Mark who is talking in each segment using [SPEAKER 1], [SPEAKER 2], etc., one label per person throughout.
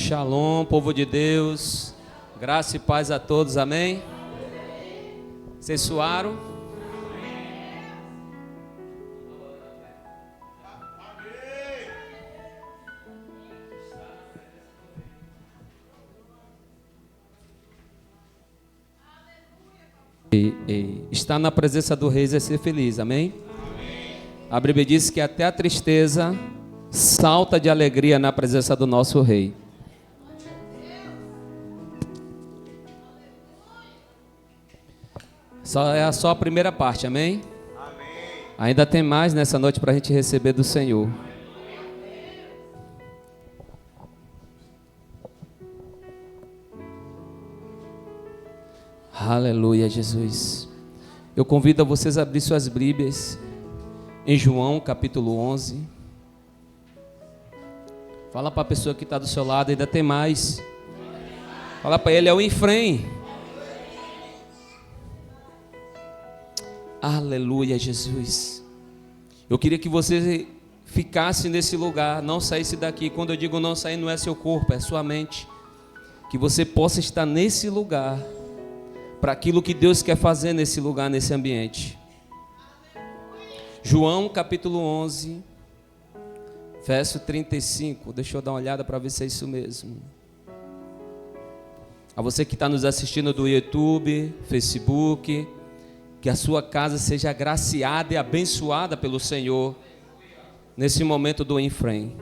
[SPEAKER 1] Shalom, povo de Deus, graça e paz a todos, amém? Vocês suaram? Estar na presença do Rei é ser feliz, amém? A Bíblia diz que até a tristeza salta de alegria na presença do nosso Rei. É só a primeira parte, amém? Ainda tem mais nessa noite para a gente receber do Senhor. Aleluia, Jesus. Eu convido a vocês a abrir suas Bíblias em João capítulo 11. Fala para a pessoa que está do seu lado, ainda tem mais. Fala para ele, é o Efraim. Aleluia, Jesus. Eu queria que você ficasse nesse lugar, não saísse daqui. Quando eu digo não sair, não é seu corpo, é sua mente. Que você possa estar nesse lugar, para aquilo que Deus quer fazer nesse lugar, nesse ambiente. João capítulo 11, verso 35. Deixa eu dar uma olhada para ver se é isso mesmo. A você que está nos assistindo do YouTube, Facebook, que a sua casa seja agraciada e abençoada pelo Senhor nesse momento do Efraim.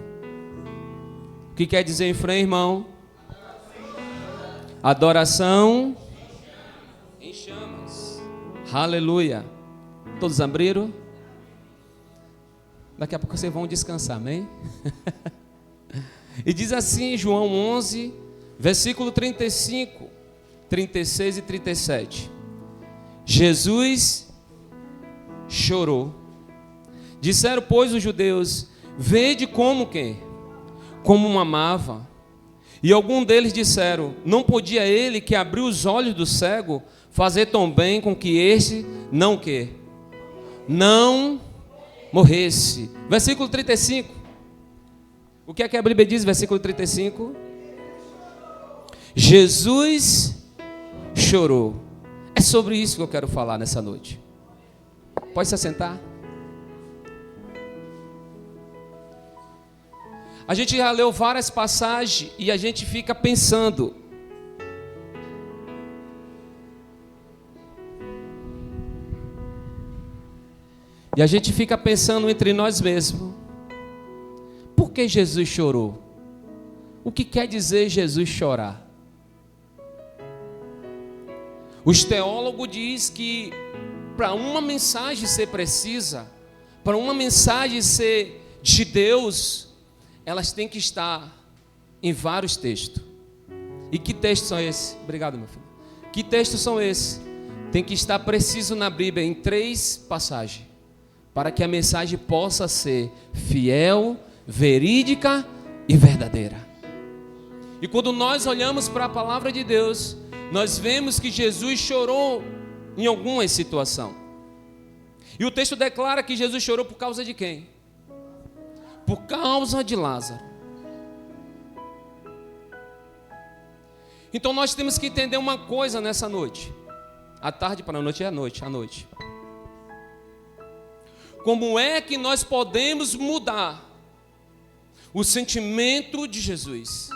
[SPEAKER 1] O que quer dizer Efraim, irmão? Adoração em chamas. Aleluia. Todos abriram? Daqui a pouco vocês vão descansar, amém? E diz assim, João 11, versículo 35, 36 e 37. Jesus chorou. Disseram, pois, os judeus: vede como quem? Como mamava. E algum deles disseram: não podia ele que abriu os olhos do cego fazer tão bem com que este não que? Não morresse. Versículo 35. O que é que a Bíblia diz, versículo 35? Jesus chorou. É sobre isso que eu quero falar nessa noite. Pode se assentar. A gente já leu várias passagens e a gente fica pensando. E a gente fica pensando entre nós mesmos. Por que Jesus chorou? O que quer dizer Jesus chorar? Os teólogos dizem que para uma mensagem ser precisa, para uma mensagem ser de Deus, elas têm que estar em vários textos. E que textos são esses? Obrigado, meu filho. Que textos são esses? Tem que estar preciso na Bíblia em 3 passagens, para que a mensagem possa ser fiel, verídica e verdadeira. E quando nós olhamos para a palavra de Deus, nós vemos que Jesus chorou em alguma situação. E o texto declara que Jesus chorou por causa de quem? Por causa de Lázaro. Então nós temos que entender uma coisa nessa noite. À tarde para a noite é à noite. Como é que nós podemos mudar o sentimento de Jesus?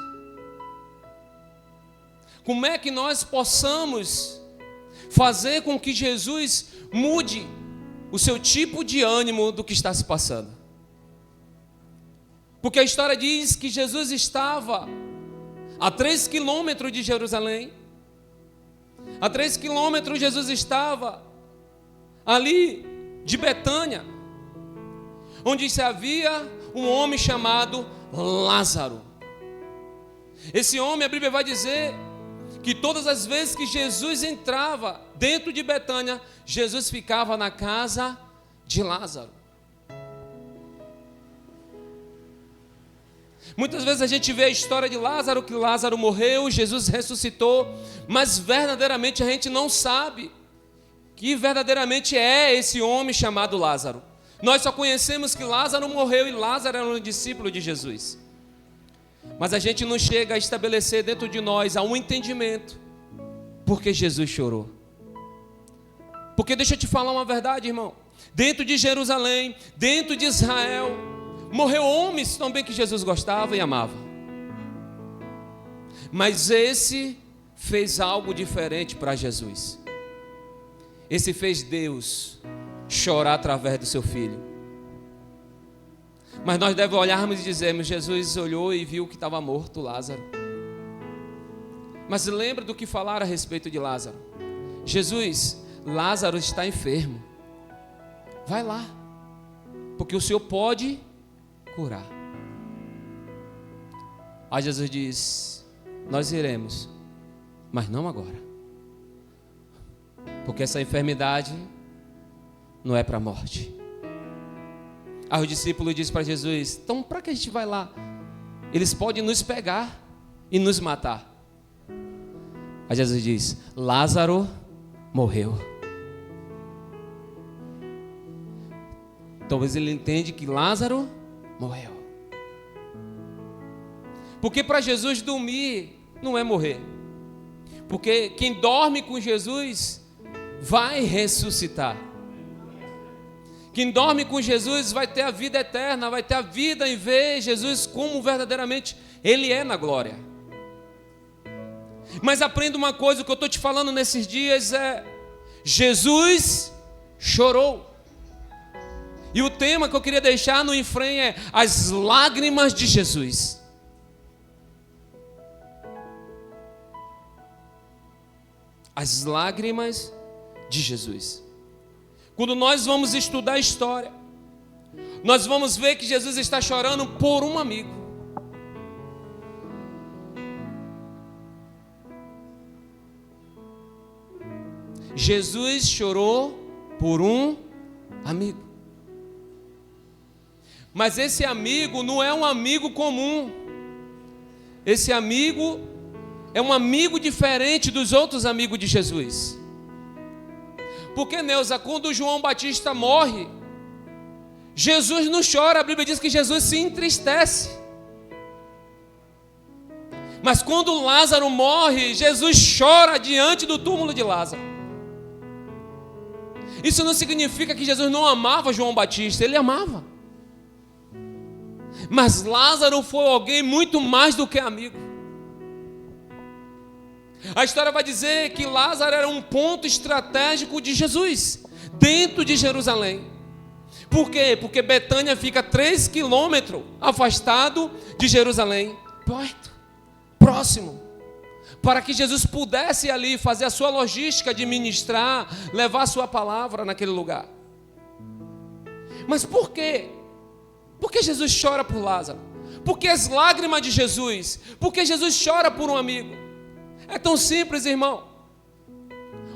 [SPEAKER 1] Como é que nós possamos fazer com que Jesus mude o seu tipo de ânimo do que está se passando? Porque a história diz que Jesus estava a 3 quilômetros de Jerusalém. A 3 quilômetros Jesus estava ali de Betânia, onde se havia um homem chamado Lázaro. Esse homem, a Bíblia vai dizer que todas as vezes que Jesus entrava dentro de Betânia, Jesus ficava na casa de Lázaro. Muitas vezes a gente vê a história de Lázaro, que Lázaro morreu, Jesus ressuscitou, mas verdadeiramente a gente não sabe que verdadeiramente é esse homem chamado Lázaro. Nós só conhecemos que Lázaro morreu e Lázaro era um discípulo de Jesus. Mas a gente não chega a estabelecer dentro de nós um entendimento. Porque Jesus chorou. Porque deixa eu te falar uma verdade, irmão. Dentro de Jerusalém, dentro de Israel, morreu homens também que Jesus gostava e amava. Mas esse fez algo diferente para Jesus. Esse fez Deus chorar através do seu filho. Mas nós devemos olharmos e dizermos: Jesus olhou e viu que estava morto Lázaro. Mas lembra do que falaram a respeito de Lázaro. Jesus, Lázaro está enfermo. Vai lá, porque o Senhor pode curar. Aí Jesus diz: nós iremos, mas não agora. Porque essa enfermidade não é para a morte. Aí o discípulo diz para Jesus: então para que a gente vai lá? Eles podem nos pegar e nos matar. Aí Jesus diz: Lázaro morreu. Talvez ele entende que Lázaro morreu. Porque para Jesus dormir não é morrer. Porque quem dorme com Jesus vai ressuscitar. Quem dorme com Jesus vai ter a vida eterna, vai ter a vida em ver Jesus como verdadeiramente Ele é na glória. Mas aprenda uma coisa, o que eu estou te falando nesses dias é: Jesus chorou. E o tema que eu queria deixar no enfrente é as lágrimas de Jesus. As lágrimas de Jesus. Quando nós vamos estudar a história, nós vamos ver que Jesus está chorando por um amigo. Jesus chorou por um amigo. Mas esse amigo não é um amigo comum. Esse amigo é um amigo diferente dos outros amigos de Jesus. Porque, Neuza, quando João Batista morre, Jesus não chora. A Bíblia diz que Jesus se entristece. Mas quando Lázaro morre, Jesus chora diante do túmulo de Lázaro. Isso não significa que Jesus não amava João Batista. Ele amava. Mas Lázaro foi alguém muito mais do que amigo. A história vai dizer que Lázaro era um ponto estratégico de Jesus, dentro de Jerusalém. Por quê? Porque Betânia fica 3 quilômetros afastado de Jerusalém, perto, próximo, para que Jesus pudesse ali fazer a sua logística de ministrar, levar a sua palavra naquele lugar. Mas por quê? Por que Jesus chora por Lázaro? Por que as lágrimas de Jesus? Por que Jesus chora por um amigo? É tão simples, irmão.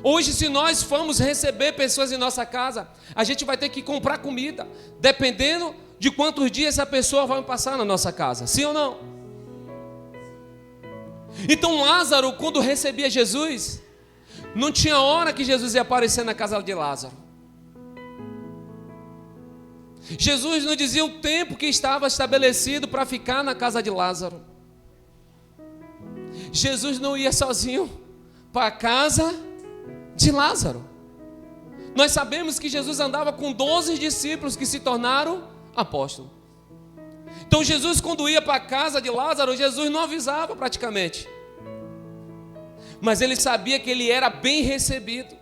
[SPEAKER 1] Hoje, se nós formos receber pessoas em nossa casa, a gente vai ter que comprar comida, dependendo de quantos dias essa pessoa vai passar na nossa casa. Sim ou não? Então Lázaro, quando recebia Jesus, não tinha hora que Jesus ia aparecer na casa de Lázaro. Jesus não dizia o tempo que estava estabelecido para ficar na casa de Lázaro. Jesus não ia sozinho para a casa de Lázaro. Nós sabemos que Jesus andava com 12 discípulos que se tornaram apóstolos. Então Jesus, quando ia para a casa de Lázaro, Jesus não avisava praticamente. Mas ele sabia que ele era bem recebido.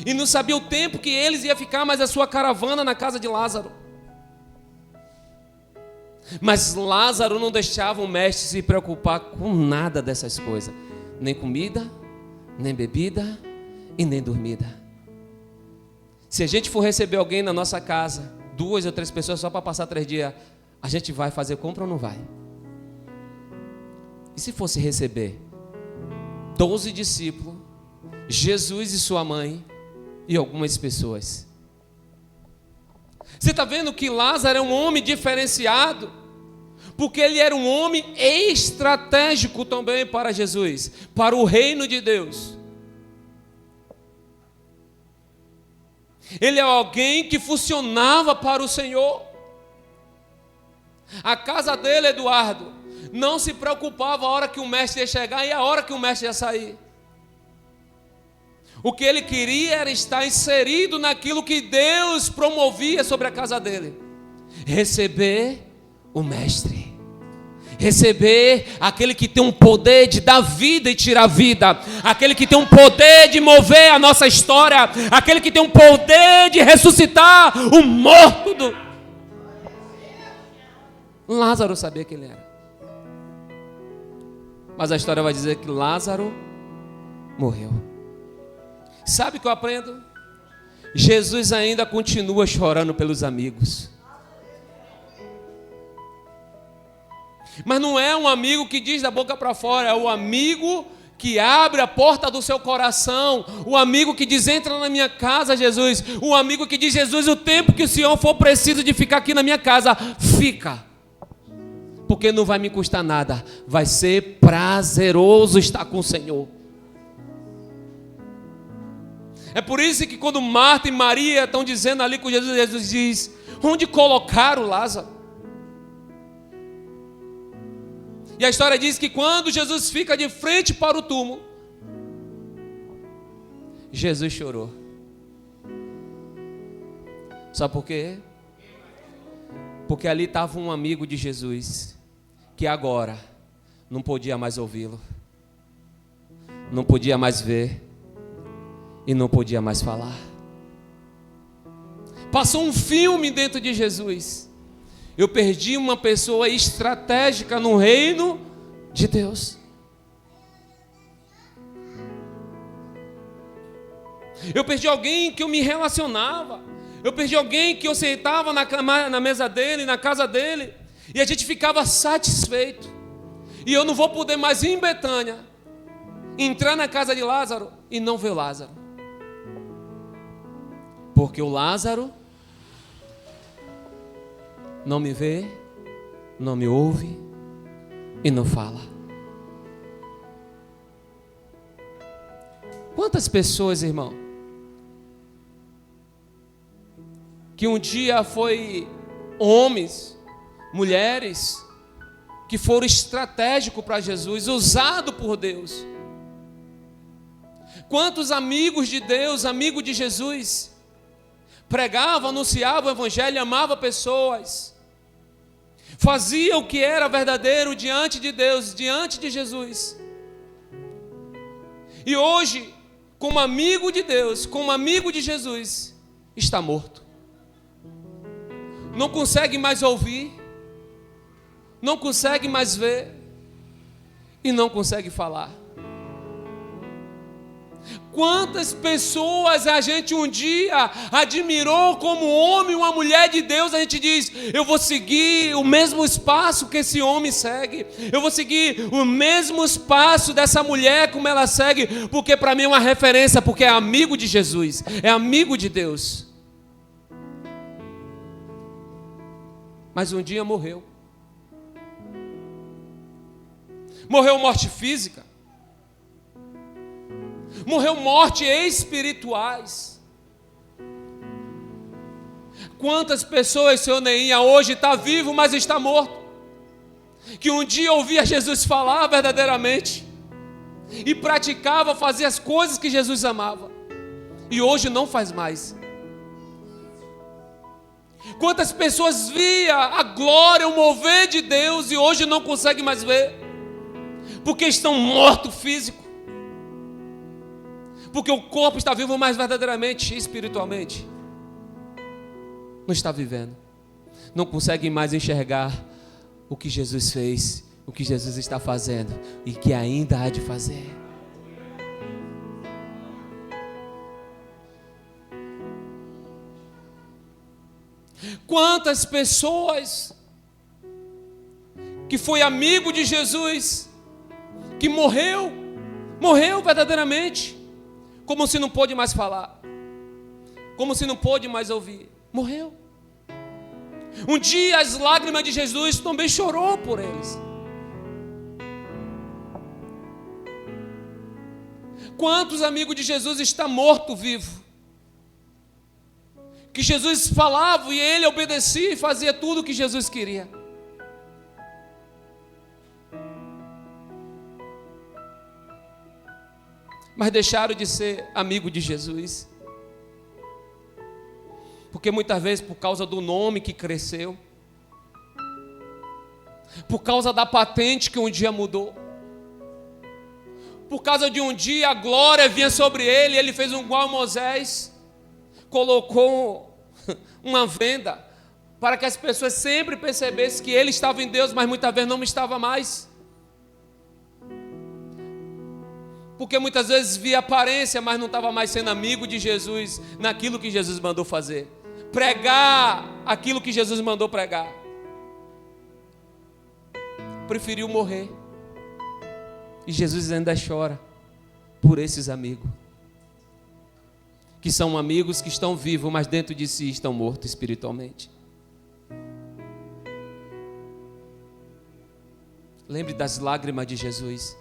[SPEAKER 1] E não sabia o tempo que eles iam ficar mais a sua caravana na casa de Lázaro. Mas Lázaro não deixava o mestre se preocupar com nada dessas coisas. Nem comida, nem bebida e nem dormida. Se a gente for receber alguém na nossa casa, 2 ou 3 pessoas só para passar 3 dias, a gente vai fazer compra ou não vai? E se fosse receber 12 discípulos, Jesus e sua mãe e algumas pessoas? Você está vendo que Lázaro é um homem diferenciado, porque ele era um homem estratégico também para Jesus, para o reino de Deus. Ele é alguém que funcionava para o Senhor. A casa dele, Eduardo, Não se preocupava a hora que o mestre ia chegar e a hora que o mestre ia sair. O que ele queria era estar inserido naquilo que Deus promovia sobre a casa dele. Receber o mestre. Receber aquele que tem um poder de dar vida e tirar vida. Aquele que tem um poder de mover a nossa história. Aquele que tem um poder de ressuscitar o morto. Lázaro sabia quem ele era. Mas a história vai dizer que Lázaro morreu. Sabe o que eu aprendo? Jesus ainda continua chorando pelos amigos. Mas não é um amigo que diz da boca para fora, é o amigo que abre a porta do seu coração, o amigo que diz: entra na minha casa, Jesus. O amigo que diz: Jesus, o tempo que o Senhor for preciso de ficar aqui na minha casa, fica. Porque não vai me custar nada, vai ser prazeroso estar com o Senhor. É por isso que quando Marta e Maria estão dizendo ali com Jesus, Jesus diz: onde colocaram Lázaro? E a história diz que quando Jesus fica de frente para o túmulo, Jesus chorou. Sabe por quê? Porque ali estava um amigo de Jesus, que agora não podia mais ouvi-lo, não podia mais ver e não podia mais falar. Passou um filme dentro de Jesus. Eu perdi uma pessoa estratégica no reino de Deus. Eu perdi alguém que eu me relacionava. Eu perdi alguém que eu sentava na mesa dele, na casa dele, e a gente ficava satisfeito. E eu não vou poder mais ir em Betânia, entrar na casa de Lázaro e não ver o Lázaro. Porque o Lázaro não me vê, não me ouve e não fala. Quantas pessoas, irmão, que um dia foi homens, mulheres, que foram estratégicos para Jesus, usado por Deus. Quantos amigos de Deus, amigos de Jesus, pregavam, anunciavam o evangelho, amavam pessoas, fazia o que era verdadeiro diante de Deus, diante de Jesus. E hoje, como amigo de Deus, como amigo de Jesus, está morto. Não consegue mais ouvir, não consegue mais ver e não consegue falar. Quantas pessoas a gente um dia admirou como homem, uma mulher de Deus, a gente diz: eu vou seguir o mesmo espaço que esse homem segue, eu vou seguir o mesmo espaço dessa mulher como ela segue, porque para mim é uma referência, porque é amigo de Jesus, é amigo de Deus. Mas um dia morreu. Morreu morte física. Morreu morte espirituais. Quantas pessoas, Senhor Neinha, hoje está vivo, mas está morto, que um dia ouvia Jesus falar verdadeiramente e praticava, fazia as coisas que Jesus amava, e hoje não faz mais. Quantas pessoas via a glória, o mover de Deus, e hoje não conseguem mais ver, porque estão mortos físico. Porque o corpo está vivo, mas verdadeiramente, espiritualmente, não está vivendo. Não consegue mais enxergar o que Jesus fez, o que Jesus está fazendo e que ainda há de fazer. Quantas pessoas que foi amigo de Jesus, que morreu verdadeiramente, como se não pôde mais falar, como se não pôde mais ouvir, morreu. Um dia as lágrimas de Jesus também chorou por eles. Quantos amigos de Jesus estão mortos vivo? Que Jesus falava e ele obedecia e fazia tudo o que Jesus queria. mas deixaram de ser amigo de Jesus. Porque muitas vezes por causa do nome que cresceu, por causa da patente que um dia mudou, por causa de um dia a glória vinha sobre ele, ele fez um igual a Moisés, colocou uma venda para que as pessoas sempre percebessem que ele estava em Deus, mas muitas vezes não estava mais. Porque muitas vezes via aparência, mas não estava mais sendo amigo de Jesus naquilo que Jesus mandou fazer. Pregar aquilo que Jesus mandou pregar. Preferiu morrer. E Jesus ainda chora por esses amigos. Que são amigos que estão vivos, mas dentro de si estão mortos espiritualmente. Lembre das lágrimas de Jesus.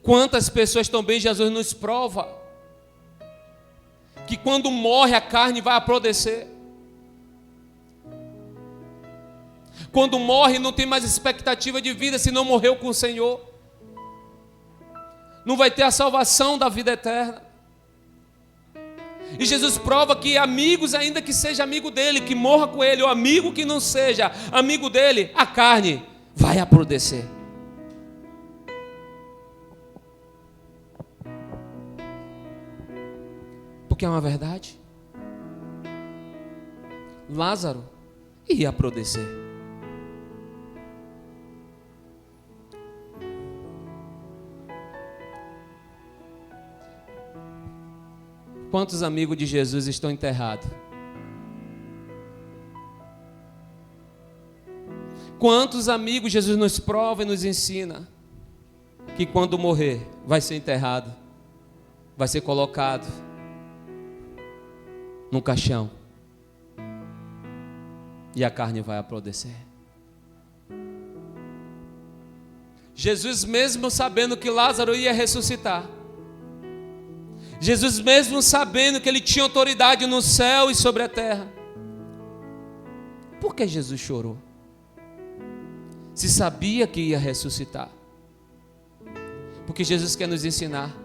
[SPEAKER 1] Quantas pessoas também Jesus nos prova que quando morre a carne vai apodrecer. Quando morre não tem mais expectativa de vida se não morreu com o Senhor. Não vai ter a salvação da vida eterna. E Jesus prova que amigos, ainda que seja amigo dele, que morra com ele, ou amigo que não seja amigo dele, a carne vai apodrecer. Porque é uma verdade. Lázaro ia apodrecer. Quantos amigos de Jesus estão enterrados? Quantos amigos Jesus nos prova e nos ensina que quando morrer vai ser enterrado, vai ser colocado num caixão e a carne vai apodrecer. Jesus, mesmo sabendo que Lázaro ia ressuscitar, Jesus, mesmo sabendo que ele tinha autoridade no céu e sobre a terra, por que Jesus chorou? Se sabia que ia ressuscitar. Porque Jesus quer nos ensinar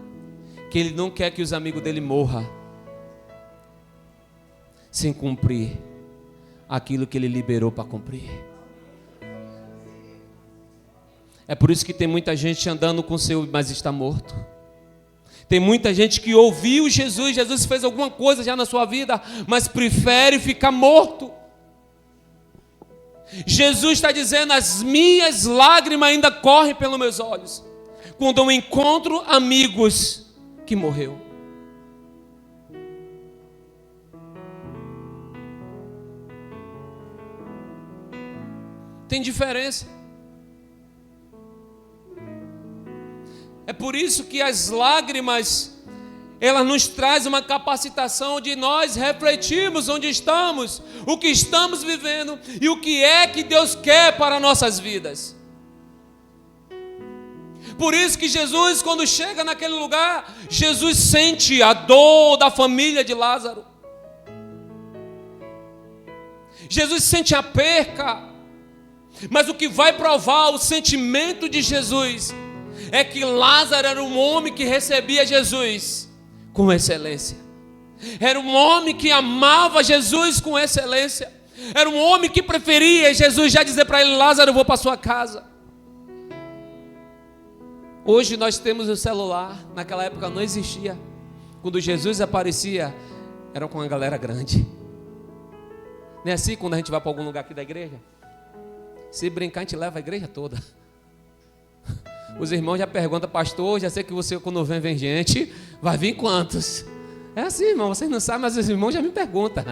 [SPEAKER 1] que ele não quer que os amigos dele morram sem cumprir aquilo que ele liberou para cumprir. É por isso que tem muita gente andando com o Senhor, mas está morto. Tem muita gente que ouviu Jesus, Jesus fez alguma coisa já na sua vida, mas prefere ficar morto. Jesus está dizendo: as minhas lágrimas ainda correm pelos meus olhos quando eu encontro amigos que morreu. Tem diferença. É por isso que as lágrimas, elas nos trazem uma capacitação de nós refletirmos onde estamos, o que estamos vivendo e o que é que Deus quer para nossas vidas. Por isso que Jesus, quando chega naquele lugar, Jesus sente a dor da família de Lázaro. Jesus sente a perca, mas o que vai provar o sentimento de Jesus é que Lázaro era um homem que recebia Jesus com excelência. Era um homem que amava Jesus com excelência. Era um homem que preferia Jesus já dizer para ele: Lázaro, eu vou para sua casa. Hoje nós temos o celular, naquela época não existia. Quando Jesus aparecia, era com uma galera grande. Não é assim quando a gente vai para algum lugar aqui da igreja? Se brincar, a gente leva a igreja toda. Os irmãos já perguntam: pastor, já sei que você quando vem gente, vai vir quantos? É assim, irmão, vocês não sabem, mas os irmãos já me perguntam: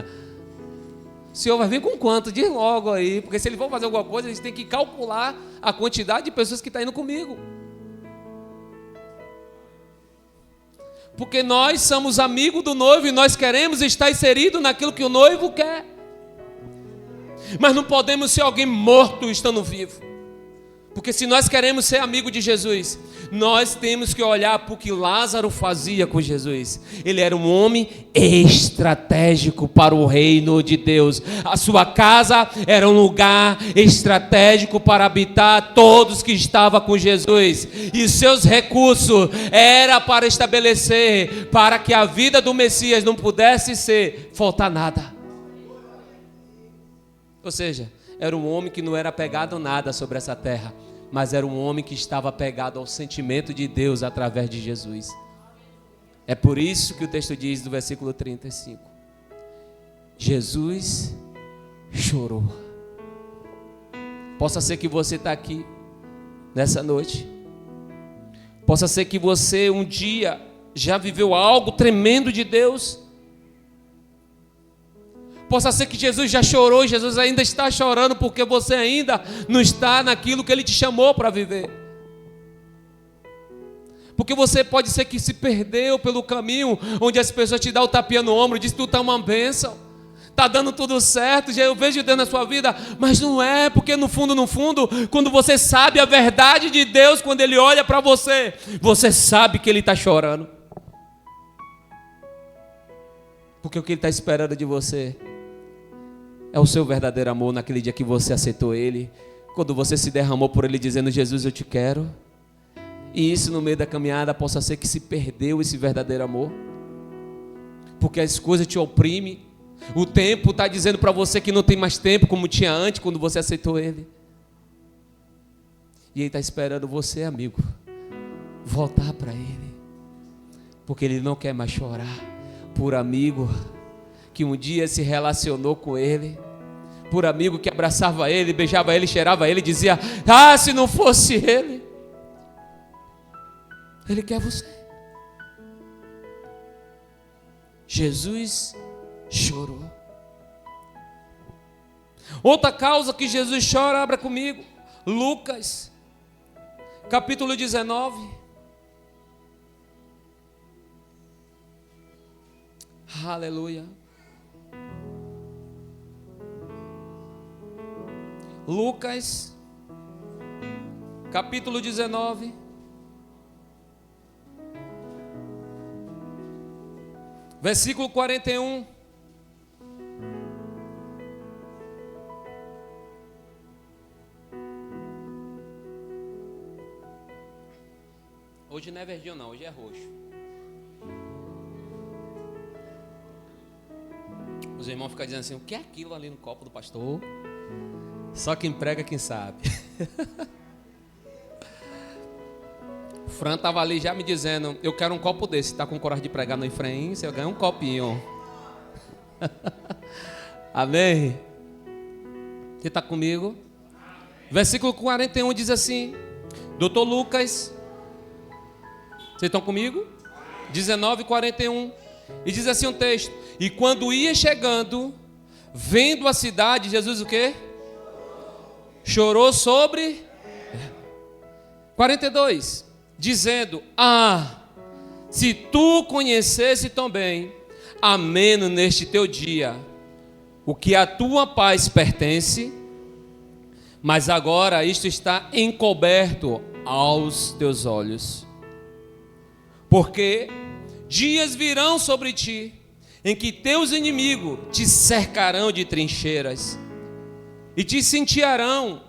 [SPEAKER 1] o senhor vai vir com quanto? Diz logo aí, porque se eles vão fazer alguma coisa, eles têm que calcular a quantidade de pessoas que estão indo comigo. Porque nós somos amigos do noivo e nós queremos estar inseridos naquilo que o noivo quer. Mas não podemos ser alguém morto estando vivo. Porque se nós queremos ser amigo de Jesus, nós temos que olhar para o que Lázaro fazia com Jesus. Ele era um homem estratégico para o reino de Deus. A sua casa era um lugar estratégico para habitar todos que estavam com Jesus. E seus recursos era para estabelecer, para que a vida do Messias não pudesse faltar nada. Ou seja, era um homem que não era apegado a nada sobre essa terra, mas era um homem que estava apegado ao sentimento de Deus através de Jesus. É por isso que o texto diz no versículo 35: Jesus chorou. Possa ser que você está aqui nessa noite, possa ser que você um dia já viveu algo tremendo de Deus, possa ser que Jesus já chorou e Jesus ainda está chorando porque você ainda não está naquilo que Ele te chamou para viver. Porque você pode ser que se perdeu pelo caminho, onde as pessoas te dão o tapinha no ombro, diz que tu está uma bênção, está dando tudo certo, já eu vejo Deus na sua vida, mas não é, porque no fundo, quando você sabe a verdade de Deus, quando Ele olha para você, você sabe que Ele está chorando. Porque o que Ele está esperando de você é o seu verdadeiro amor naquele dia que você aceitou Ele, quando você se derramou por Ele dizendo: Jesus, eu te quero. E isso no meio da caminhada possa ser que se perdeu esse verdadeiro amor, porque as coisas te oprimem. O tempo está dizendo para você que não tem mais tempo como tinha antes, quando você aceitou Ele. E Ele está esperando você, amigo, voltar para Ele, porque Ele não quer mais chorar por amigo que um dia se relacionou com Ele, por amigo que abraçava Ele, beijava Ele, cheirava Ele, dizia: ah, se não fosse Ele. Ele quer você. Jesus chorou. Outra causa que Jesus chora, abra comigo, Lucas, capítulo 19. Aleluia. Lucas, capítulo 19. Versículo 41. Hoje não é verdinho não, hoje é roxo. Os irmãos ficam dizendo assim: o que é aquilo ali no copo do pastor? Só quem prega, quem sabe. O Fran estava ali já me dizendo: eu quero um copo desse. Está com coragem de pregar no Efraim? Você ganha um copinho. Amém? Você está comigo? Versículo 41 diz assim: Doutor Lucas, vocês estão comigo? 19:41. E diz assim um texto: e quando ia chegando, vendo a cidade, Jesus o quê? Chorou sobre 42, dizendo: ah, se tu conhecesse também, ameno neste teu dia, o que a tua paz pertence, mas agora isto está encoberto aos teus olhos. Porque dias virão sobre ti, em que teus inimigos te cercarão de trincheiras, e te cintearão,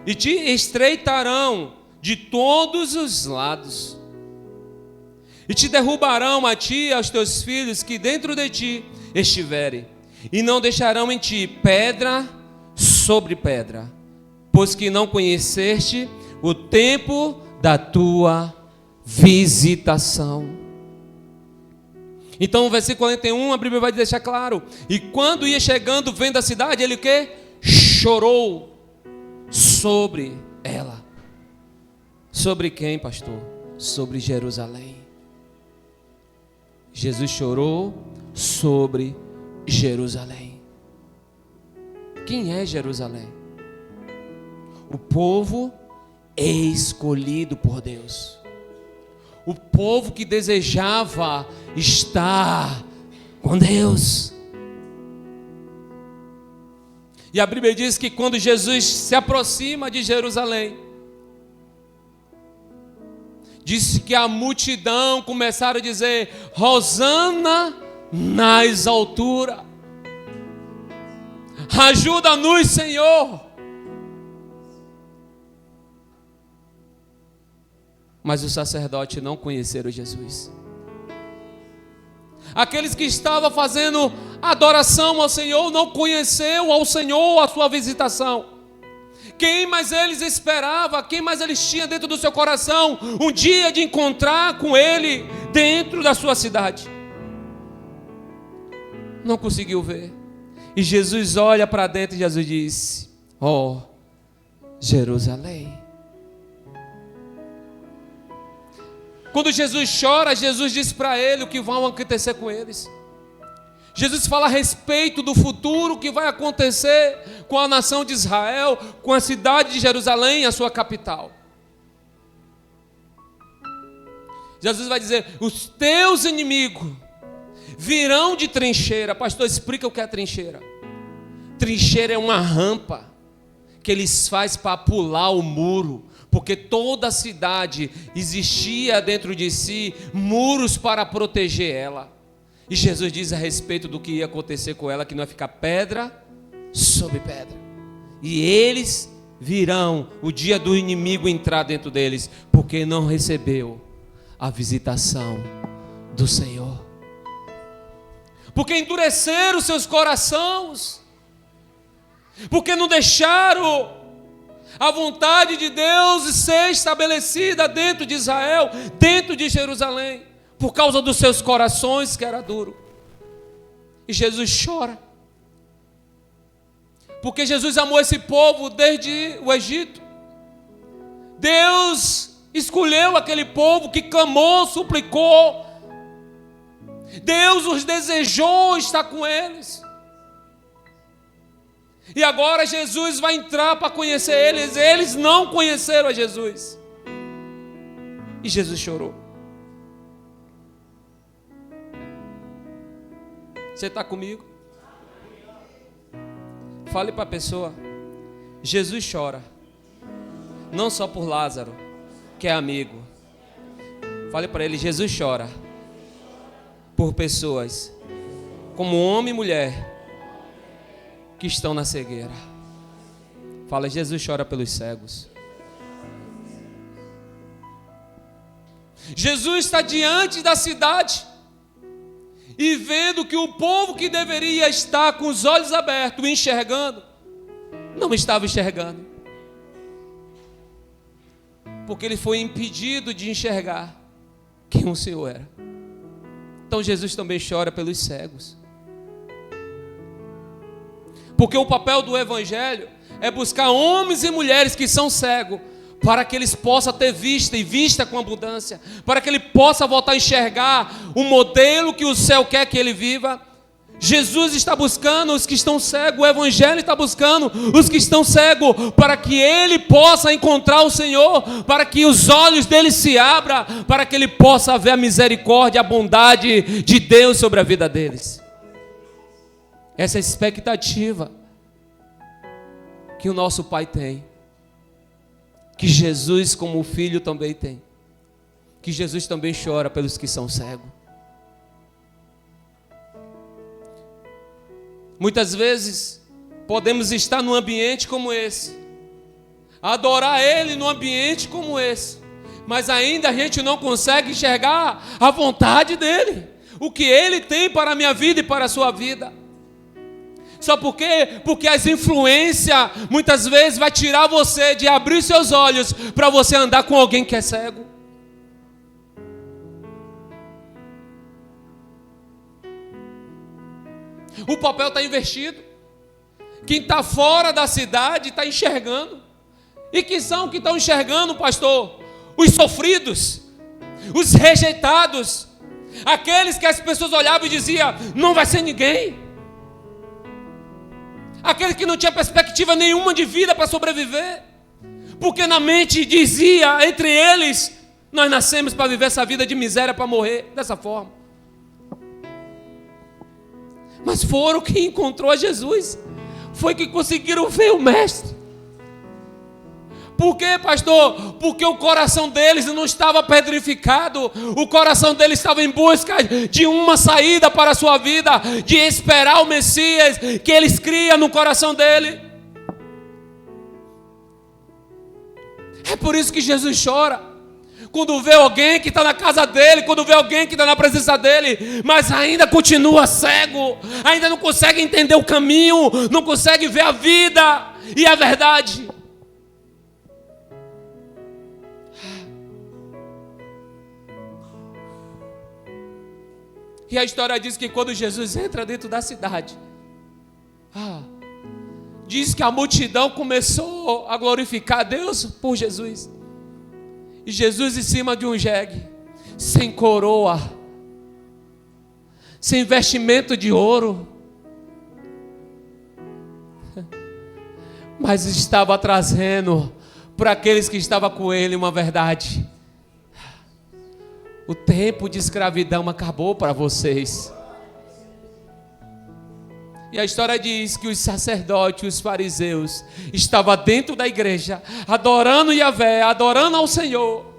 [SPEAKER 1] e te estreitarão de todos os lados, e te derrubarão a ti e aos teus filhos que dentro de ti estiverem, e não deixarão em ti pedra sobre pedra, pois que não conheceste o tempo da tua visitação. Então o versículo 41, a Bíblia vai deixar claro: e quando ia chegando, vendo a cidade, ele o quê? Chorou sobre ela. Sobre quem, pastor? Sobre Jerusalém. Jesus chorou sobre Jerusalém. Quem é Jerusalém? O povo escolhido por Deus. O povo que desejava estar com Deus. E a Bíblia diz que quando Jesus se aproxima de Jerusalém, Disse que a multidão começaram a dizer: Hosana nas alturas. Ajuda-nos, Senhor. Mas os sacerdotes não conheceram Jesus. Aqueles que estavam fazendo adoração ao Senhor não conheceu ao Senhor, a sua visitação. Quem mais eles esperava, quem mais eles tinham dentro do seu coração um dia de encontrar com Ele dentro da sua cidade? Não conseguiu ver. E Jesus olha para dentro e Jesus disse: ó, Jerusalém. Quando Jesus chora, Jesus diz para ele o que vai acontecer com eles. Jesus fala a respeito do futuro que vai acontecer com a nação de Israel, com a cidade de Jerusalém, a sua capital. Jesus vai dizer: os teus inimigos virão de trincheira. Pastor, explica o que é trincheira. Trincheira é uma rampa que eles fazem para pular o muro, porque toda a cidade existia dentro de si muros para proteger ela. E Jesus diz a respeito do que ia acontecer com ela, que não ia ficar pedra sobre pedra. E eles virão o dia do inimigo entrar dentro deles, porque não recebeu a visitação do Senhor. Porque endureceram seus corações, porque não deixaram a vontade de Deus ser estabelecida dentro de Israel, dentro de Jerusalém, por causa dos seus corações que era duro. E Jesus chora, porque Jesus amou esse povo desde o Egito. Deus escolheu aquele povo que clamou, suplicou. Deus os desejou estar com eles. E agora Jesus vai entrar para conhecer eles. Eles não conheceram a Jesus. E Jesus chorou. Você está comigo? Fale para a pessoa: Jesus chora, não só por Lázaro, que é amigo. Fale para ele: Jesus chora por pessoas como homem e mulher que estão na cegueira. Fala: Jesus chora pelos cegos. Jesus está diante da cidade e vendo que o povo que deveria estar com os olhos abertos, enxergando, não estava enxergando, porque ele foi impedido de enxergar quem o Senhor era. Então Jesus também chora pelos cegos, porque o papel do Evangelho é buscar homens e mulheres que são cegos, para que eles possam ter vista e vista com abundância, para que ele possa voltar a enxergar o modelo que o céu quer que ele viva. Jesus está buscando os que estão cegos, o Evangelho está buscando os que estão cegos, para que ele possa encontrar o Senhor, para que os olhos dele se abram, para que ele possa ver a misericórdia, a bondade de Deus sobre a vida deles. Essa é a expectativa que o nosso Pai tem, que Jesus como filho também tem, que Jesus também chora pelos que são cegos. Muitas vezes podemos estar num ambiente como esse, adorar Ele num ambiente como esse, mas ainda a gente não consegue enxergar a vontade dEle, o que Ele tem para a minha vida e para a sua vida. Só por quê? Porque as influências muitas vezes vai tirar você de abrir seus olhos para você andar com alguém que é cego. O papel está invertido. Quem está fora da cidade está enxergando. E quem são que estão enxergando, pastor? Os sofridos, os rejeitados, aqueles que as pessoas olhavam e diziam: não vai ser ninguém. Aquele que não tinha perspectiva nenhuma de vida para sobreviver, porque na mente dizia entre eles: nós nascemos para viver essa vida de miséria, para morrer dessa forma. Mas foram que encontrou a Jesus, foi que conseguiram ver o Mestre. Por quê, pastor? Porque o coração deles não estava pedrificado. O coração deles estava em busca de uma saída para a sua vida, de esperar o Messias que eles criam no coração dele. É por isso que Jesus chora quando vê alguém que está na casa dele, quando vê alguém que está na presença dele, mas ainda continua cego, ainda não consegue entender o caminho, não consegue ver a vida e a verdade. E a história diz que quando Jesus entra dentro da cidade, diz que a multidão começou a glorificar a Deus por Jesus. E Jesus em cima de um jegue, sem coroa, sem vestimento de ouro, mas estava trazendo para aqueles que estavam com ele uma verdade. O tempo de escravidão acabou para vocês. E a história diz que os sacerdotes, os fariseus, estavam dentro da igreja, adorando Yahvé, adorando ao Senhor,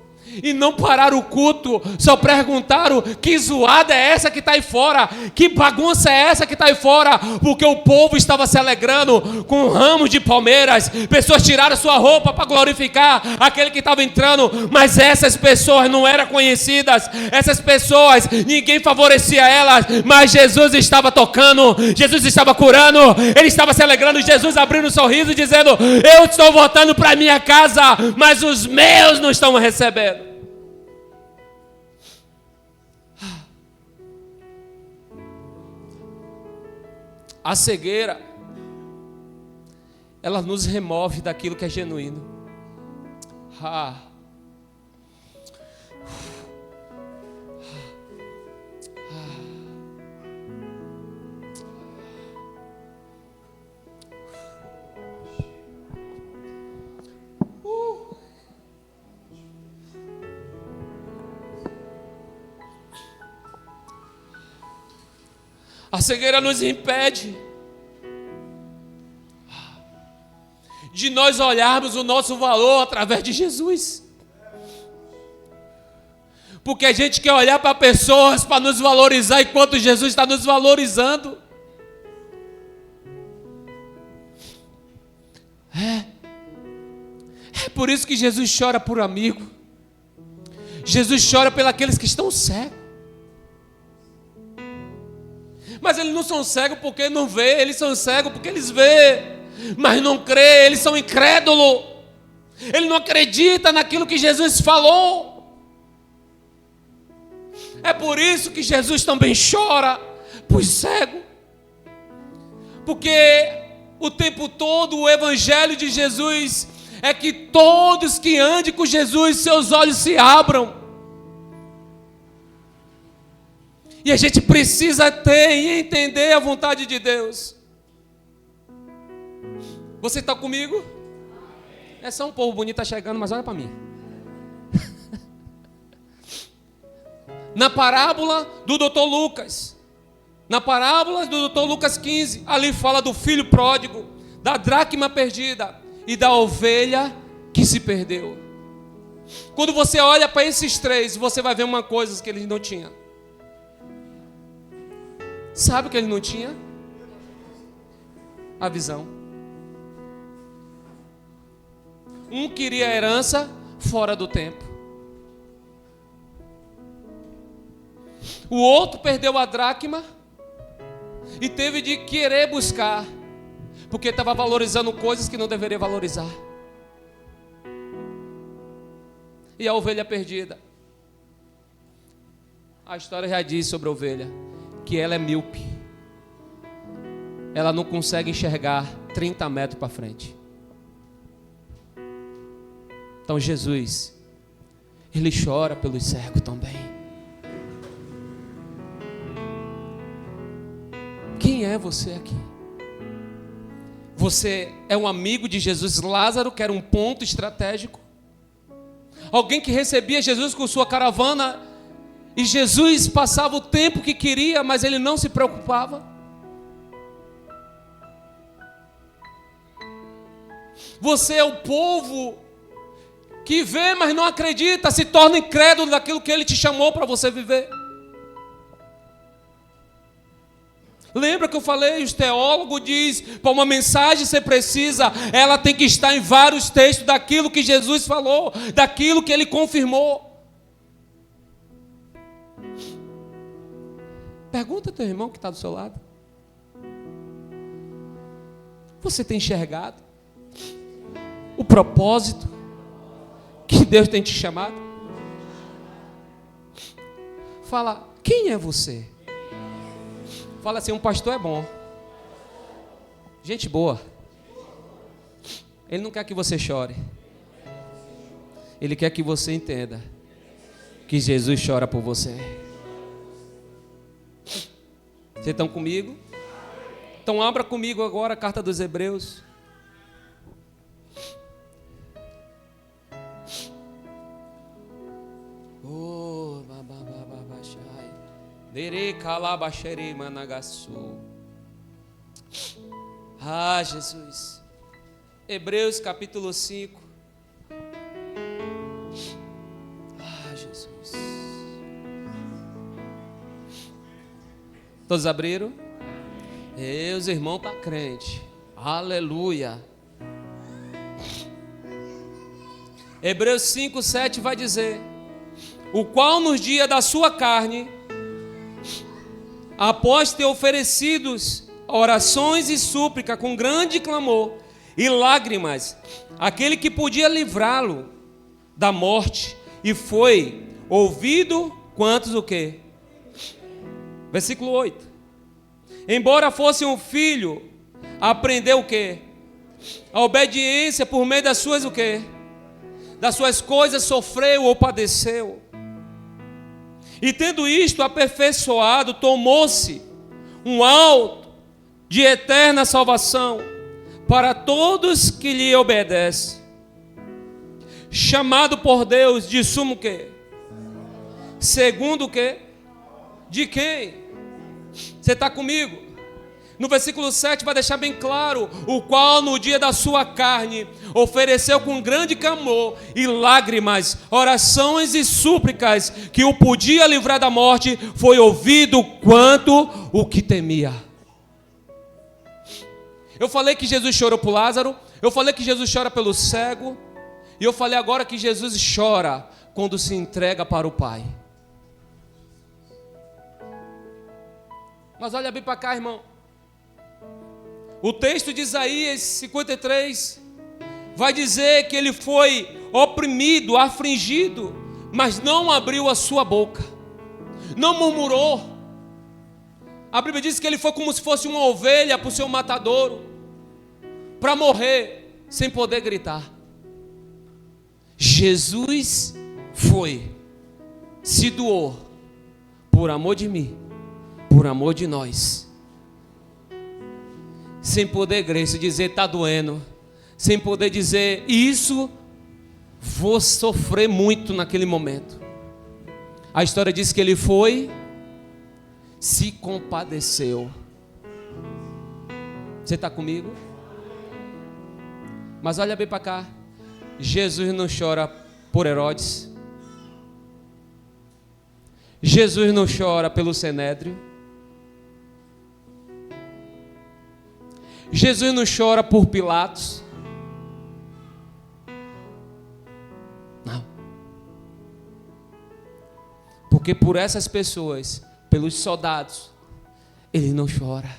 [SPEAKER 1] e não pararam o culto, só perguntaram: que zoada é essa que está aí fora? Que bagunça é essa que está aí fora? Porque o povo estava se alegrando com ramos de palmeiras, pessoas tiraram sua roupa para glorificar aquele que estava entrando, mas essas pessoas não eram conhecidas, essas pessoas, ninguém favorecia elas, mas Jesus estava tocando, Jesus estava curando, ele estava se alegrando, Jesus abrindo um sorriso dizendo: eu estou voltando para minha casa, mas os meus não estão recebendo. A cegueira, ela nos remove daquilo que é genuíno. A cegueira nos impede de nós olharmos o nosso valor através de Jesus. Porque a gente quer olhar para pessoas para nos valorizar enquanto Jesus está nos valorizando. É por isso que Jesus chora por amigo. Jesus chora pelos aqueles que estão cegos. Mas eles não são cegos porque não vê, eles são cegos porque eles vê, mas não crê, eles são incrédulos. Ele não acredita naquilo que Jesus falou. É por isso que Jesus também chora por cego. Porque o tempo todo o evangelho de Jesus é que todos que andem com Jesus, seus olhos se abram. E a gente precisa ter e entender a vontade de Deus. Você está comigo? É só um povo bonito, está chegando, mas olha para mim. Na parábola do Dr. Lucas. Na parábola do Dr. Lucas 15, ali fala do filho pródigo, da dracma perdida e da ovelha que se perdeu. Quando você olha para esses três, você vai ver uma coisa que eles não tinham. Sabe o que ele não tinha? A visão. Um queria a herança fora do tempo. O outro perdeu a dracma e teve de querer buscar, porque estava valorizando coisas que não deveria valorizar. E a ovelha perdida. A história já diz sobre a ovelha que ela é míope. Ela não consegue enxergar 30 metros para frente. Então Jesus, ele chora pelos cegos também. Quem é você aqui? Você é um amigo de Jesus? Lázaro, que era um ponto estratégico. Alguém que recebia Jesus com sua caravana e Jesus passava o tempo que queria, mas ele não se preocupava. Você é o povo que vê, mas não acredita, se torna incrédulo daquilo que Ele te chamou para você viver. Lembra que eu falei, os teólogos dizem, para uma mensagem ser precisa, ela tem que estar em vários textos daquilo que Jesus falou, daquilo que Ele confirmou. Pergunta ao teu irmão que está do seu lado. Você tem enxergado o propósito que Deus tem te chamado? Fala, quem é você? Fala assim, um pastor é bom. Gente boa. Ele não quer que você chore. Ele quer que você entenda que Jesus chora por você. Vocês estão comigo? Então abra comigo agora a carta dos Hebreus. Oh, babababashai. Dere calabasheri managasu. Ah, Jesus. Hebreus capítulo 5. Ah, Jesus. Todos abriram? Os irmãos estão crentes. Aleluia. Hebreus 5, 7 vai dizer: o qual nos dias da sua carne, após ter oferecidos orações e súplica com grande clamor e lágrimas, aquele que podia livrá-lo da morte, e foi ouvido, quantos o quê? Versículo 8. Embora fosse um filho, aprendeu o quê? A obediência por meio das suas o quê? Das suas coisas sofreu ou padeceu. E tendo isto aperfeiçoado, tomou-se um alto de eterna salvação para todos que lhe obedecem. Chamado por Deus de sumo quê? Segundo o quê? De quem? Você está comigo? No versículo 7 vai deixar bem claro: o qual no dia da sua carne ofereceu com grande clamor e lágrimas, orações e súplicas, que o podia livrar da morte, foi ouvido quanto o que temia. Eu falei que Jesus chorou por Lázaro, eu falei que Jesus chora pelo cego, e eu falei agora que Jesus chora quando se entrega para o Pai. Mas olha bem para cá, irmão. O texto de Isaías 53 vai dizer que ele foi oprimido, afligido, mas não abriu a sua boca, não murmurou. A Bíblia diz que ele foi como se fosse uma ovelha para o seu matadouro, para morrer sem poder gritar. Jesus foi, se doou, por amor de mim, por amor de nós, sem poder dizer está doendo, sem poder dizer isso, vou sofrer muito naquele momento. A história diz que ele foi, se compadeceu. Você está comigo? Mas olha bem para cá. Jesus não chora por Herodes. Jesus não chora pelo Sinédrio. Jesus não chora por Pilatos. Não. Porque por essas pessoas, pelos soldados, ele não chora.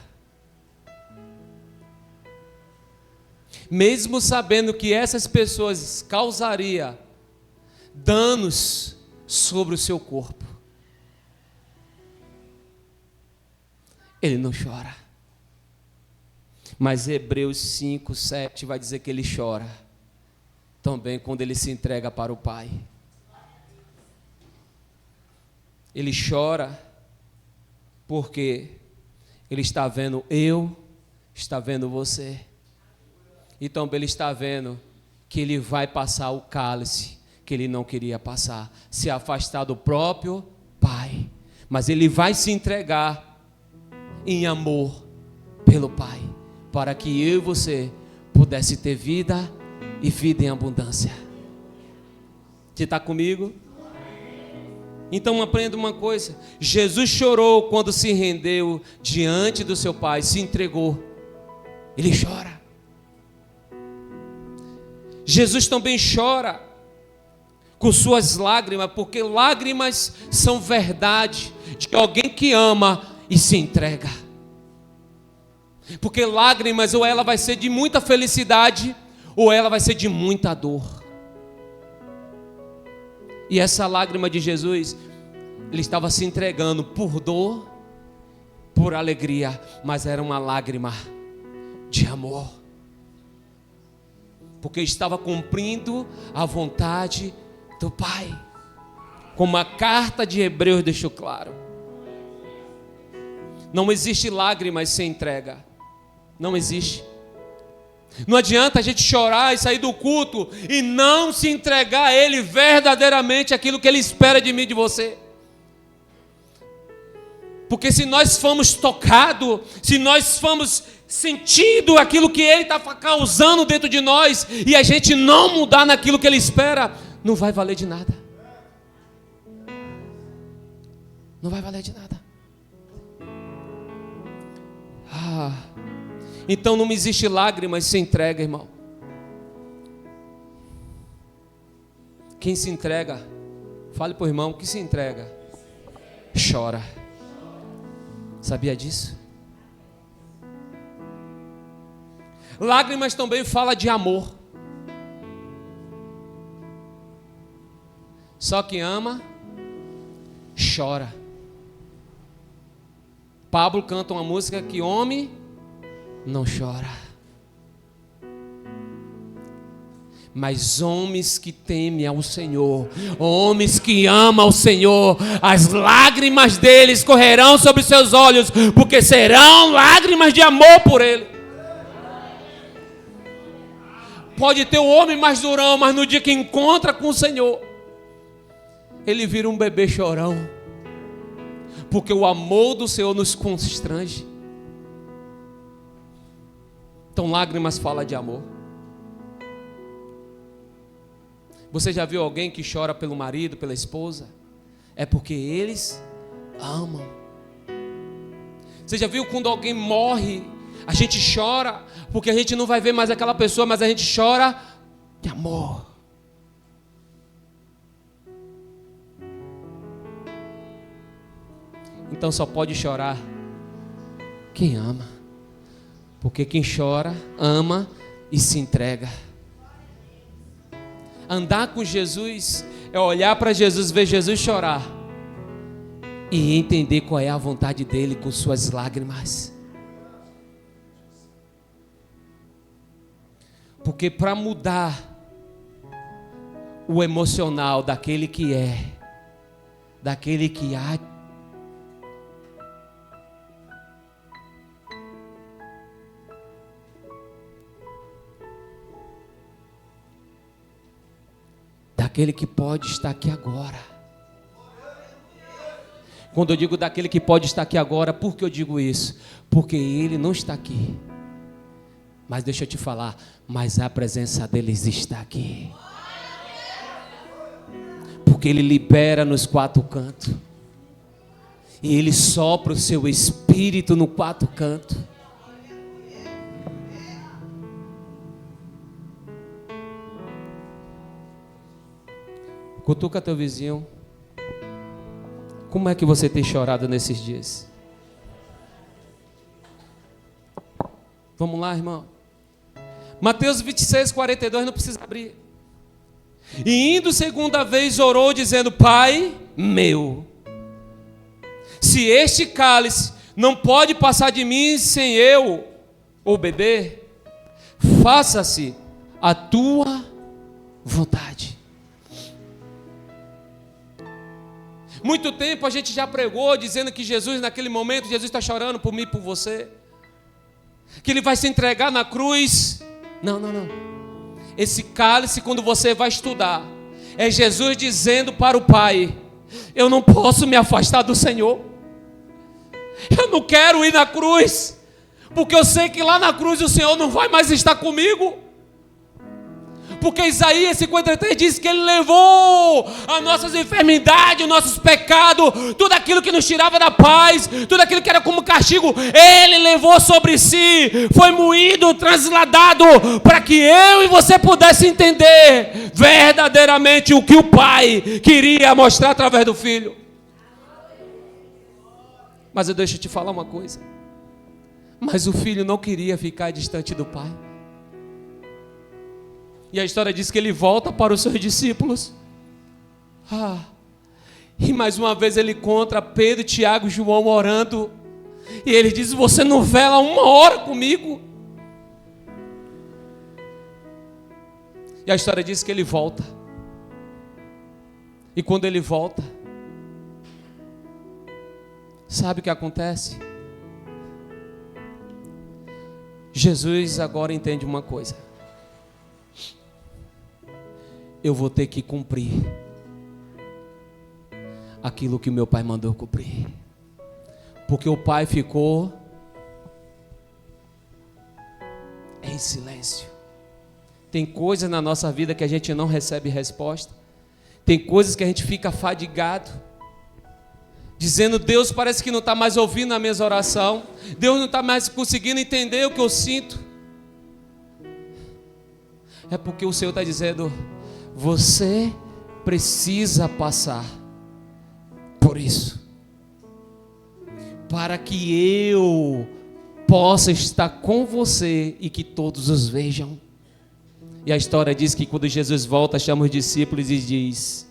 [SPEAKER 1] Mesmo sabendo que essas pessoas causariam danos sobre o seu corpo, ele não chora. Mas Hebreus 5, 7 vai dizer que ele chora também quando ele se entrega para o Pai. Ele chora porque ele está vendo está vendo você. E também ele está vendo que ele vai passar o cálice que ele não queria passar, se afastar do próprio Pai. Mas ele vai se entregar em amor pelo Pai, para que eu e você pudesse ter vida e vida em abundância. Você está comigo? Então aprenda uma coisa: Jesus chorou quando se rendeu diante do seu Pai, se entregou. Ele chora. Jesus também chora com suas lágrimas, porque lágrimas são verdade de alguém que ama e se entrega. Porque lágrimas, ou ela vai ser de muita felicidade, ou ela vai ser de muita dor. E essa lágrima de Jesus, ele estava se entregando por dor, por alegria, mas era uma lágrima de amor, porque estava cumprindo a vontade do Pai, como a carta de Hebreus deixou claro. Não existe lágrimas sem entrega, não existe. Não adianta a gente chorar e sair do culto e não se entregar a Ele verdadeiramente aquilo que Ele espera de mim e de você. Porque se nós formos tocados, se nós formos sentindo aquilo que Ele está causando dentro de nós, e a gente não mudar naquilo que Ele espera, não vai valer de nada. Não vai valer de nada. Então não existe lágrimas sem entrega, irmão. Quem se entrega, fale para o irmão que se entrega, chora. Sabia disso? Lágrimas também fala de amor. Só quem ama, chora. Pablo canta uma música que homem não chora, mas homens que temem ao Senhor, homens que amam ao Senhor, as lágrimas deles correrão sobre seus olhos, porque serão lágrimas de amor por Ele. Pode ter o homem mais durão, mas no dia que encontra com o Senhor, ele vira um bebê chorão, porque o amor do Senhor nos constrange. Então lágrimas fala de amor. Você já viu alguém que chora pelo marido, pela esposa? É porque eles amam. Você já viu quando alguém morre, a gente chora porque a gente não vai ver mais aquela pessoa, mas a gente chora de amor. Então só pode chorar quem ama. Porque quem chora, ama e se entrega. Andar com Jesus é olhar para Jesus, ver Jesus chorar e entender qual é a vontade dele com suas lágrimas. Porque para mudar o emocional daquele que é, daquele que há, daquele que pode estar aqui agora. Quando eu digo daquele que pode estar aqui agora, por que eu digo isso? Porque ele não está aqui. Mas deixa eu te falar, mas a presença deles está aqui. Porque ele libera nos quatro cantos. E ele sopra o seu espírito no quatro cantos. Cutuca teu vizinho. Como é que você tem chorado nesses dias? Vamos lá, irmão. Mateus 26, 42, não precisa abrir. E indo segunda vez orou dizendo: Pai meu, se este cálice não pode passar de mim sem eu ou beber, faça-se a tua vontade. Muito tempo a gente já pregou dizendo que Jesus, naquele momento, Jesus está chorando por mim e por você, que Ele vai se entregar na cruz. Não. Esse cálice, quando você vai estudar, é Jesus dizendo para o Pai: eu não posso me afastar do Senhor, eu não quero ir na cruz, porque eu sei que lá na cruz o Senhor não vai mais estar comigo, Porque Isaías 53 diz que Ele levou as nossas enfermidades, os nossos pecados, tudo aquilo que nos tirava da paz, tudo aquilo que era como castigo, Ele levou sobre si, foi moído, transladado, para que eu e você pudesse entender verdadeiramente o que o Pai queria mostrar através do Filho. Mas eu deixo te falar uma coisa, mas o Filho não queria ficar distante do Pai. E a história diz que ele volta para os seus discípulos. E mais uma vez ele encontra Pedro, Tiago e João orando. E ele diz: você não vela 1 hora comigo? E a história diz que ele volta. E quando ele volta, sabe o que acontece? Jesus agora entende uma coisa: eu vou ter que cumprir aquilo que meu pai mandou cumprir. Porque o pai ficou em silêncio. Tem coisas na nossa vida que a gente não recebe resposta. Tem coisas que a gente fica fadigado, dizendo: Deus parece que não está mais ouvindo a minha oração. Deus não está mais conseguindo entender o que eu sinto. É porque o Senhor está dizendo: você precisa passar por isso, para que eu possa estar com você e que todos os vejam. E a história diz que quando Jesus volta, chama os discípulos e diz: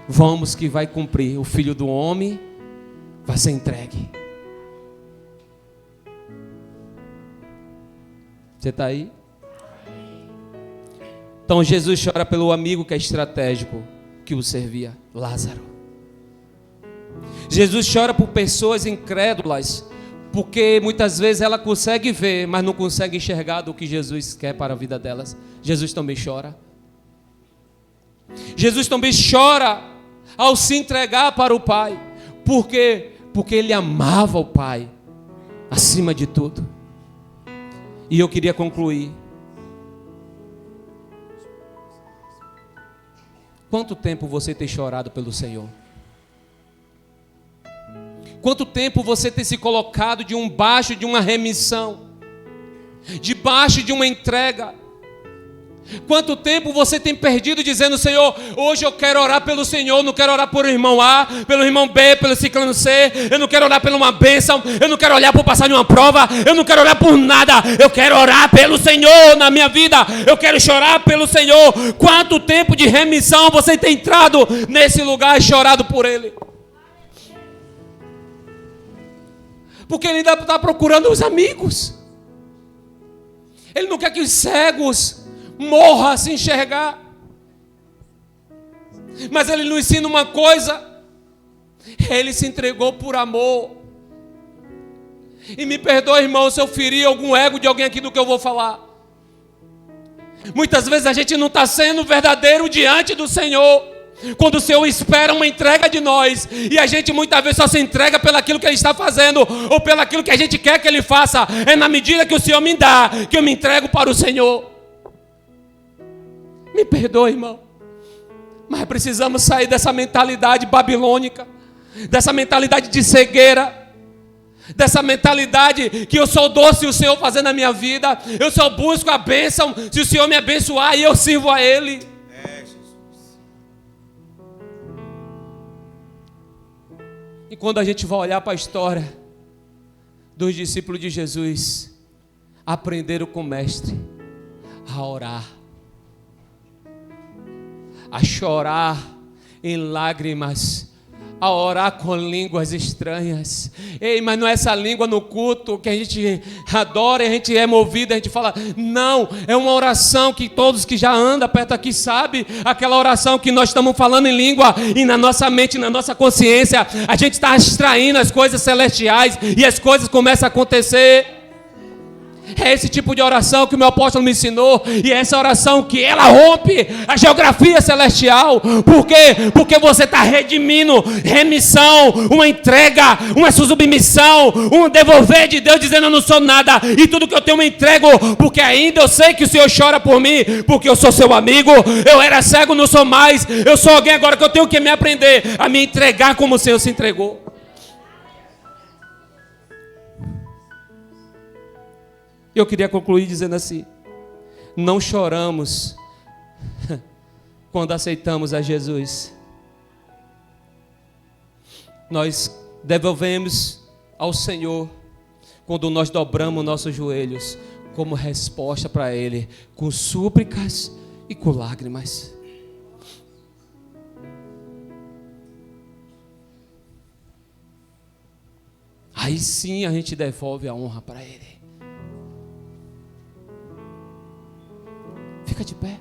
[SPEAKER 1] vamos que vai cumprir, o Filho do Homem vai ser entregue. Você está aí? Então Jesus chora pelo amigo que é estratégico, que o servia, Lázaro. Jesus chora por pessoas incrédulas, porque muitas vezes ela consegue ver, mas não consegue enxergar do que Jesus quer para a vida delas. Jesus também chora. Jesus também chora ao se entregar para o Pai. Por quê? Porque ele amava o Pai acima de tudo. E eu queria concluir. Quanto tempo você tem chorado pelo Senhor? Quanto tempo você tem se colocado debaixo de uma remissão, debaixo de uma entrega? Quanto tempo você tem perdido dizendo: Senhor, hoje eu quero orar pelo Senhor, não quero orar por irmão A, pelo irmão B, pelo ciclano C, eu não quero orar por uma bênção, eu não quero olhar por passar de uma prova, eu não quero orar por nada, eu quero orar pelo Senhor na minha vida, eu quero chorar pelo Senhor. Quanto tempo de remissão você tem entrado nesse lugar e chorado por Ele? Porque Ele ainda está procurando os amigos. Ele não quer que os cegos morram a se enxergar. Mas Ele nos ensina uma coisa: Ele se entregou por amor. E me perdoe, irmão, se eu ferir algum ego de alguém aqui do que eu vou falar. Muitas vezes a gente não está sendo verdadeiro diante do Senhor, quando o Senhor espera uma entrega de nós, e a gente muitas vezes só se entrega pelaquilo que Ele está fazendo, ou pelaquilo que a gente quer que Ele faça. É na medida que o Senhor me dá, que eu me entrego para o Senhor. Me perdoe, irmão, mas precisamos sair dessa mentalidade babilônica, dessa mentalidade de cegueira, dessa mentalidade que eu só dou se o Senhor fazer na minha vida, eu só busco a bênção se o Senhor me abençoar e eu sirvo a Ele. E quando a gente vai olhar para a história dos discípulos de Jesus, aprenderam com o Mestre a orar, a chorar em lágrimas, a orar com línguas estranhas. Ei, mas não é essa língua no culto que a gente adora, a gente é movido, a gente fala. Não, é uma oração que todos que já andam perto aqui sabem. Aquela oração que nós estamos falando em língua, e na nossa mente, na nossa consciência, a gente está extraindo as coisas celestiais, e as coisas começam a acontecer. É esse tipo de oração que o meu apóstolo me ensinou. E é essa oração que ela rompe a geografia celestial. Por quê? Porque você está redimindo, remissão, uma entrega, uma submissão, um devolver de Deus, dizendo: eu não sou nada, e tudo que eu tenho eu entrego, porque ainda eu sei que o Senhor chora por mim, porque eu sou seu amigo. Eu era cego, não sou mais. Eu sou alguém agora que eu tenho que me aprender a me entregar como o Senhor se entregou. Eu queria concluir dizendo assim: não choramos quando aceitamos a Jesus. Nós devolvemos ao Senhor quando nós dobramos nossos joelhos como resposta para Ele, com súplicas e com lágrimas. Aí sim a gente devolve a honra para Ele. Fica de pé.